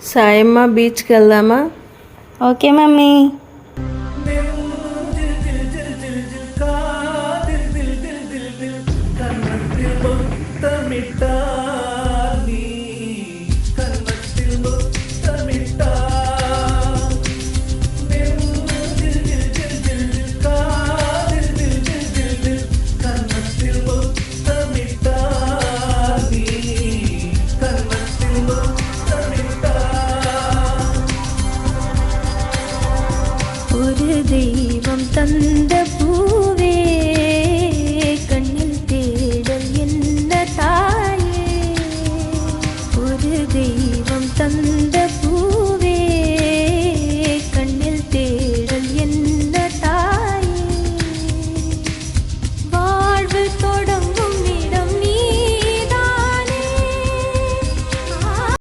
సాయమ్మ బీచ్కి వెళ్దామా? Okay mummy. ஒரு தெய்வம் தந்த பூவே கண்ணில் தேடல் என்ன தாயே, ஒரு தெய்வம் தந்த